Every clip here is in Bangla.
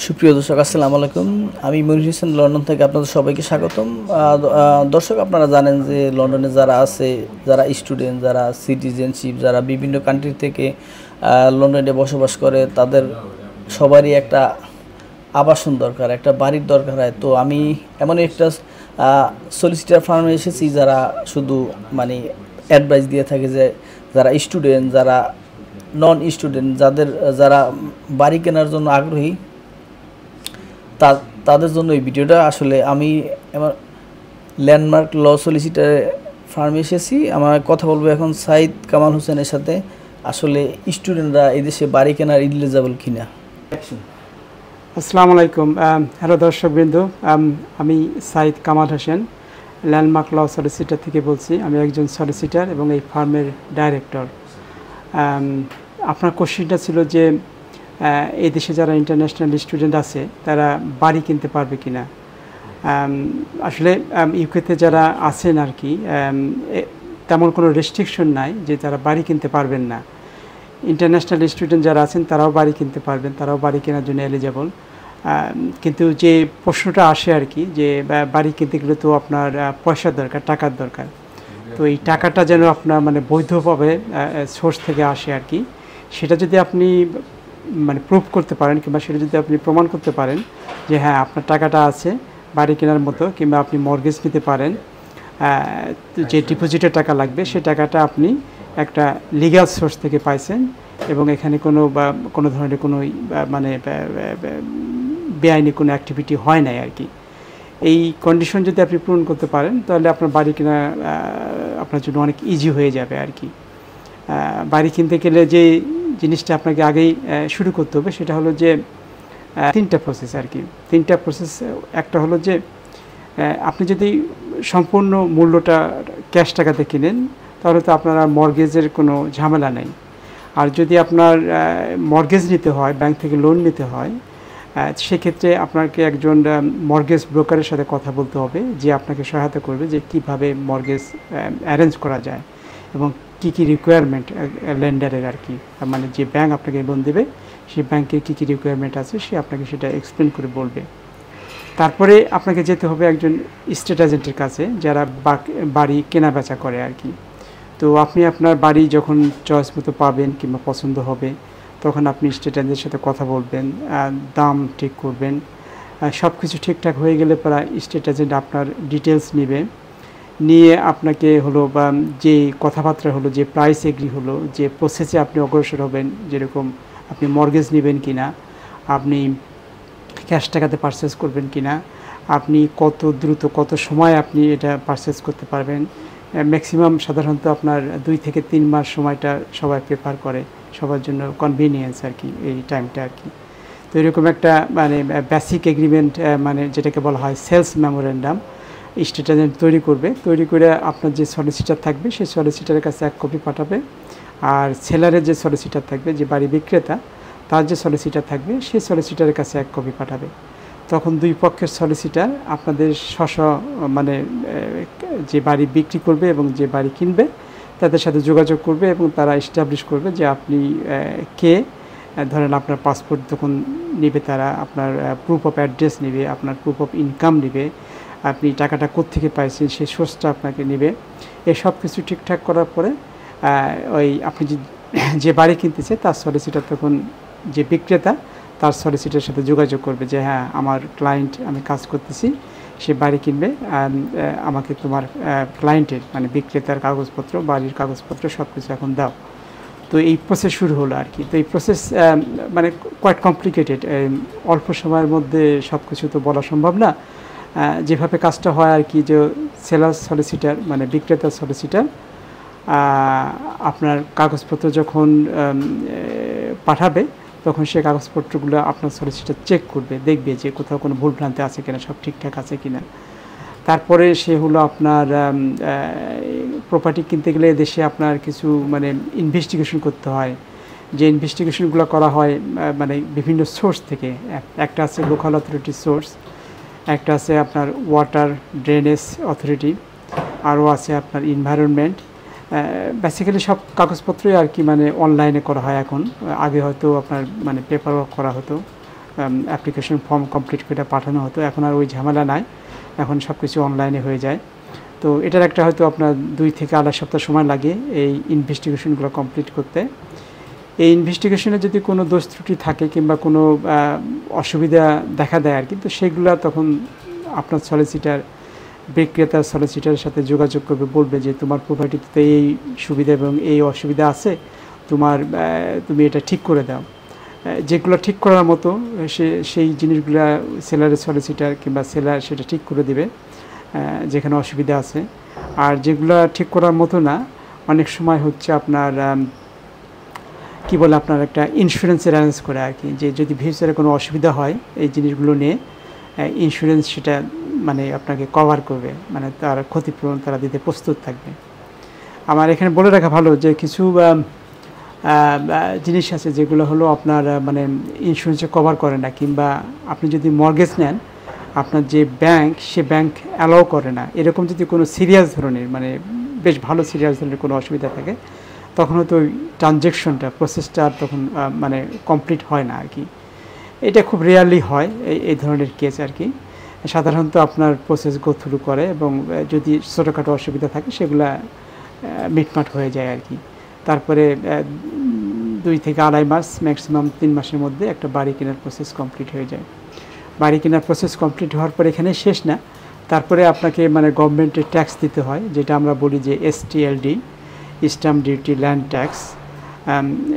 সুপ্রিয় দর্শক, আসসালামু আলাইকুম। আমি মনির হোসেন, লন্ডন থেকে আপনাদের সবাইকে স্বাগতম। দর্শক, আপনারা জানেন যে লন্ডনে যারা আছে, যারা স্টুডেন্ট, যারা সিটিজেনশিপ, যারা বিভিন্ন কান্ট্রি থেকে লন্ডনে বসবাস করে, তাদের সবারই একটা আবাসন দরকার, একটা বাড়ির দরকার হয়। তো আমি এমন একটা সলিসিটার ফার্মে এসেছি যারা শুধু মানে অ্যাডভাইস দিয়ে থাকে যে যারা স্টুডেন্ট, যারা নন স্টুডেন্ট, যারা বাড়ি কেনার জন্য আগ্রহী, তাদের জন্য এই ভিডিওটা। আসলে আমি আমার ল্যান্ডমার্ক ল সলিসিটার ফার্মে এসেছি। আমার কথা বলবো এখন সাইদ কামাল হোসেনের সাথে। আসলে স্টুডেন্টরা এই দেশে বাড়ি কেনার এলিজিবল কিনা। আসসালামু আলাইকুম। হ্যালো দর্শকবৃন্দ, আমি সাইদ কামাল হোসেন, ল্যান্ডমার্ক ল সলিসিটার থেকে বলছি। আমি একজন সলিসিটার এবং এই ফার্মের ডাইরেক্টর। আপনার কোশ্চেনটা ছিল যে এই দেশে যারা ইন্টারন্যাশনাল স্টুডেন্ট আছে তারা বাড়ি কিনতে পারবে কিনা। আসলে ইউকেতে যারা আছেন আর কি, তেমন কোনো রেস্ট্রিকশন নাই যে তারা বাড়ি কিনতে পারবেন না। ইন্টারন্যাশনাল স্টুডেন্ট যারা আছেন তারাও বাড়ি কিনতে পারবেন, তারাও বাড়ি কেনার জন্য এলিজেবল। কিন্তু যে প্রশ্নটা আসে আর কি, যে বাড়ি কিনতে গেলে তো আপনার পয়সার দরকার, টাকার দরকার। তো এই টাকাটা যেন আপনার মানে বৈধভাবে সোর্স থেকে আসে আর কি, সেটা যদি আপনি মানে প্রুভ করতে পারেন, কিংবা সেটা যদি আপনি প্রমাণ করতে পারেন যে হ্যাঁ আপনার টাকাটা আছে বাড়ি কেনার মতো, কিংবা আপনি মর্গেজ নিতে পারেন, যে ডিপোজিটের টাকা লাগবে সেই টাকাটা আপনি একটা লিগ্যাল সোর্স থেকে পাইছেন, এবং এখানে কোনো ধরনের কোনো মানে বেআইনি কোনো অ্যাক্টিভিটি হয় নাই আর কি। এই কন্ডিশন যদি আপনি পূরণ করতে পারেন তাহলে আপনার বাড়ি কেনা আপনার জন্য অনেক ইজি হয়ে যাবে আর কি। বাড়ি কিনতে গেলে যে জিনিসটা আপনাকে আগেই শুরু করতে হবে সেটা হলো যে তিনটা প্রসেস আর কি। তিনটা প্রসেস। একটা হলো যে আপনি যদি সম্পূর্ণ মূল্যটা ক্যাশ টাকাতে কিনেন তাহলে তো আপনার মর্গেজের কোনো ঝামেলা নেই। আর যদি আপনার মর্গেজ নিতে হয়, ব্যাংক থেকে লোন নিতে হয়, সেক্ষেত্রে আপনাকে একজন মর্গেজ ব্রোকারের সাথে কথা বলতে হবে, যে আপনাকে সহায়তা করবে যে কিভাবে মর্গেজ অ্যারেঞ্জ করা যায় এবং কী কী রিকোয়ারমেন্ট লেন্ডারের আর কি, মানে যে ব্যাংক আপনাকে লোন দেবে সেই ব্যাংকের কী কী রিকোয়ারমেন্ট আছে সে আপনাকে সেটা এক্সপ্লেন করে বলবে। তারপরে আপনাকে যেতে হবে একজন স্টেট এজেন্টের কাছে যারা বাড়ি কেনা বেচা করে আর কি। তো আপনি আপনার বাড়ি যখন চয়েস মতো পাবেন কিংবা পছন্দ হবে তখন আপনি স্টেট এজেন্টের সাথে কথা বলবেন, দাম ঠিক করবেন। সব কিছু ঠিকঠাক হয়ে গেলে পরে স্টেট এজেন্ট আপনার ডিটেলস নিয়ে আপনাকে হলো বা যে কথাবার্তা হলো, যে প্রাইস এগ্রি হলো, যে প্রসেসে আপনি অগ্রসর হবেন, যেরকম আপনি মর্গেজ নেবেন কিনা, আপনি ক্যাশ টাকাতে পারচেস করবেন কিনা, আপনি কত দ্রুত কত সময় আপনি এটা পারচেস করতে পারবেন। ম্যাক্সিমাম সাধারণত আপনার 2 থেকে 3 মাস সময়টা সবাই প্রেফার করে, সবার জন্য কনভিনিয়েন্স আর কি এই টাইমটা আর কি। তো এরকম একটা মানে বেসিক এগ্রিমেন্ট, মানে যেটাকে বলা হয় সেলস মেমোরেন্ডাম, স্টেট এজেন্ট তৈরি করে আপনার যে সলিসিটার থাকবে সেই সলিসিটারের কাছে 1 কপি পাঠাবে। আর সেলারের যে সলিসিটার থাকবে, যে বাড়ি বিক্রেতা, তার যে সলিসিটার থাকবে সেই সলিসিটারের কাছে 1 কপি পাঠাবে। তখন দুই পক্ষের সলিসিটার আপনাদের মানে যে বাড়ি বিক্রি করবে এবং যে বাড়ি কিনবে তাদের সাথে যোগাযোগ করবে, এবং তারা এস্টাবলিশ করবে যে আপনি কে। ধরেন আপনার পাসপোর্ট যখন নেবে তারা, আপনার প্রুফ অফ অ্যাড্রেস নেবে, আপনার প্রুফ অফ ইনকাম নেবে, আপনি টাকাটা কোত্থেকে পাইছেন সেই সোর্সটা আপনাকে নেবে। এই সব কিছু ঠিকঠাক করার পরে ওই আপনি যে বাড়ি কিনতেছে তার সলিসিটার তখন, যে বিক্রেতা তার সলিসিটারের সাথে যোগাযোগ করবে যে হ্যাঁ আমার ক্লায়েন্ট, আমি কাজ করতেছি, সে বাড়ি কিনবে, আমাকে তোমার ক্লায়েন্টের মানে বিক্রেতার কাগজপত্র, বাড়ির কাগজপত্র সব কিছু এখন দাও। তো এই প্রসেস শুরু হলো আর কি। তো এই প্রসেস মানে কোয়াইট কমপ্লিকেটেড, অল্প সময়ের মধ্যে সব কিছু তো বলা সম্ভব না। যেভাবে কাজটা হয় আর কি, যে সেলার সলিসিটার মানে বিক্রেতার সলিসিটার আপনার কাগজপত্র যখন পাঠাবে তখন সে কাগজপত্রগুলো আপনার সলিসিটার চেক করবে, দেখবে যে কোথাও কোনো ভুলভ্রান্তি আছে কিনা, সব ঠিকঠাক আছে কিনা। তারপরে সে হলো আপনার প্রপার্টি কিনতে গেলে দেশে আপনার কিছু মানে ইনভেস্টিগেশন করতে হয়, যে ইনভেস্টিগেশনগুলো করা হয় মানে বিভিন্ন সোর্স থেকে। একটা আছে লোকাল অথরিটি সোর্স, একটা আছে আপনার ওয়াটার ড্রেনেজ অথরিটি, আরও আছে আপনার এনভায়রনমেন্ট। বেসিক্যালি সব কাগজপত্রই আর কি মানে অনলাইনে করা হয় এখন। আগে হয়তো আপনার মানে পেপার ওয়ার্ক করা হতো, অ্যাপ্লিকেশন ফর্ম কমপ্লিট করে পাঠানো হতো। এখন আর ওই ঝামেলা নাই, এখন সব কিছু অনলাইনে হয়ে যায়। তো এটার একটা হয়তো আপনার 2 থেকে 2.5 সপ্তাহ সময় লাগে এই ইনভেস্টিগেশনগুলো কমপ্লিট করতে। এই ইনভেস্টিগেশনে যদি কোনো দোষ ত্রুটি থাকে কিংবা কোনো অসুবিধা দেখা দেয় আর কি, তো সেগুলো তখন আপনার সলিসিটার, বিক্রেতার সলিসিটারের সাথে যোগাযোগ করবে, বলবে যে তোমার প্রপার্টিতে এই সুবিধা এবং এই অসুবিধা আছে, তুমি এটা ঠিক করে দাও। যেগুলো ঠিক করার মতো সেই জিনিসগুলো সেলারের সলিসিটার কিংবা সেলার সেটা ঠিক করে দিবে যেখানে অসুবিধা আছে। আর যেগুলো ঠিক করার মতো না, অনেক সময় হচ্ছে আপনার কি বলে, আপনার একটা ইন্স্যুরেন্সের অ্যারেঞ্জ করে আর কি, যে যদি ফিউচারে কোনো অসুবিধা হয় এই জিনিসগুলো নিয়ে, ইন্স্যুরেন্স সেটা মানে আপনাকে কভার করবে, মানে তার ক্ষতিপূরণ তারা দিতে প্রস্তুত থাকবে। আমার এখানে বলে রাখা ভালো যে কিছু জিনিস আছে যেগুলো হলো আপনার মানে ইন্স্যুরেন্সে কভার করে না, কিংবা আপনি যদি মর্গেজ নেন আপনার যে ব্যাংক, সে ব্যাংক অ্যালাউ করে না। এরকম যদি কোনো সিরিয়াস ধরনের, মানে বেশ ভালো সিরিয়াস ধরনের কোনো অসুবিধা থাকে, তখন হয়তো ওই ট্রানজ্যাকশনটা, প্রসেসটা তখন মানে কমপ্লিট হয় না আর কি। এটা খুব রেয়ারলি হয় এই ধরনের কেস আর কি। সাধারণত আপনার প্রসেস গো থ্রু করে, এবং যদি ছোটোখাটো অসুবিধা থাকে সেগুলা মিটমাট হয়ে যায় আর কি। তারপরে 2 থেকে 2.5 মাস, ম্যাক্সিমাম 3 মাসের মধ্যে একটা বাড়ি কেনার প্রসেস কমপ্লিট হয়ে যায়। বাড়ি কেনার প্রসেস কমপ্লিট হওয়ার পর এখানে শেষ না, তারপরে আপনাকে মানে গভর্নমেন্টের ট্যাক্স দিতে হয়, যেটা আমরা বলি যে STLD, stamp duty land tax.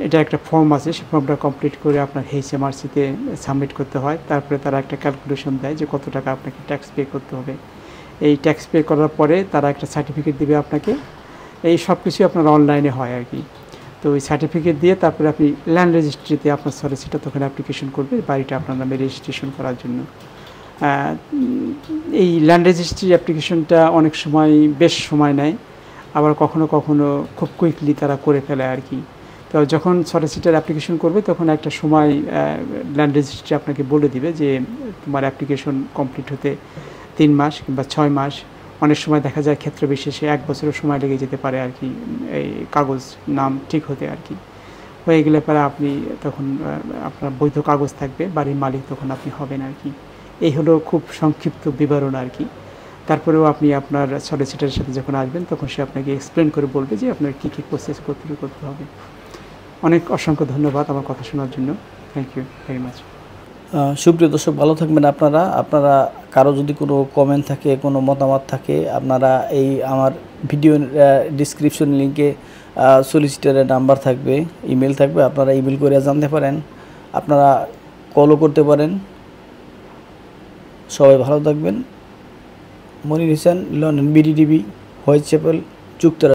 এটা একটা ফর্ম আছে, সেই ফর্মটা কমপ্লিট করে আপনার HMRCতে সাবমিট করতে হয়। তারপরে তারা একটা ক্যালকুলেশন দেয় যে কত টাকা আপনাকে ট্যাক্স পে করতে হবে। এই ট্যাক্স পে করার পরে তারা একটা সার্টিফিকেট দেবে আপনাকে। এই সব কিছুই আপনার অনলাইনে হয় আর কি। তো ওই সার্টিফিকেট দিয়ে তারপরে আপনি ল্যান্ড রেজিস্ট্রিতে আপনার সলিসিটার তখন অ্যাপ্লিকেশন করবে বাড়িটা আপনার নামে রেজিস্ট্রেশন করার জন্য। এই ল্যান্ড রেজিস্ট্রি অ্যাপ্লিকেশনটা অনেক সময় বেশ সময় নেয়, আবার কখনো কখনো খুব কুইকলি তারা করে ফেলে আর কি। তো যখন সলিসিটার অ্যাপ্লিকেশন করবে তখন একটা সময় ল্যান্ড রেজিস্ট্রি আপনাকে বলে দিবে যে তোমার অ্যাপ্লিকেশন কমপ্লিট হতে 3 মাস কিংবা 6 মাস, অনেক সময় দেখা যায় ক্ষেত্র বিশেষে 1 বছরের সময় লেগে যেতে পারে আর কি, এই কাগজ নাম ঠিক হতে আর কি। হয়ে গেলে পরে আপনি তখন আপনার বৈধ কাগজ থাকবে, বাড়ির মালিক তখন আপনি হবেন আর কি। এই হলো খুব সংক্ষিপ্ত বিবরণ আর কি। তারপরেও আপনি আপনার সলিসিটারের সাথে যখন আসবেন তখন সে আপনাকে এক্সপ্লেন করে বলবে যে আপনার কী কী প্রসেস করতে হবে। অসংখ্য ধন্যবাদ আমার কথা শোনার জন্য। Thank you very much. সুপ্রিয় দর্শক, ভালো থাকবেন আপনারা কারো যদি কোনো কমেন্ট থাকে, কোনো মতামত থাকে, আপনারা এই আমার ভিডিও ডিসক্রিপশন লিঙ্কে সলিসিটারের নাম্বার থাকবে, ইমেল থাকবে, আপনারা ইমেল করে জানতে পারেন, আপনারা কলও করতে পারেন। সবাই ভালো থাকবেন। Monir Hossain, London, BDTV, Whitechapel, যুক্তরাষ্ট্র।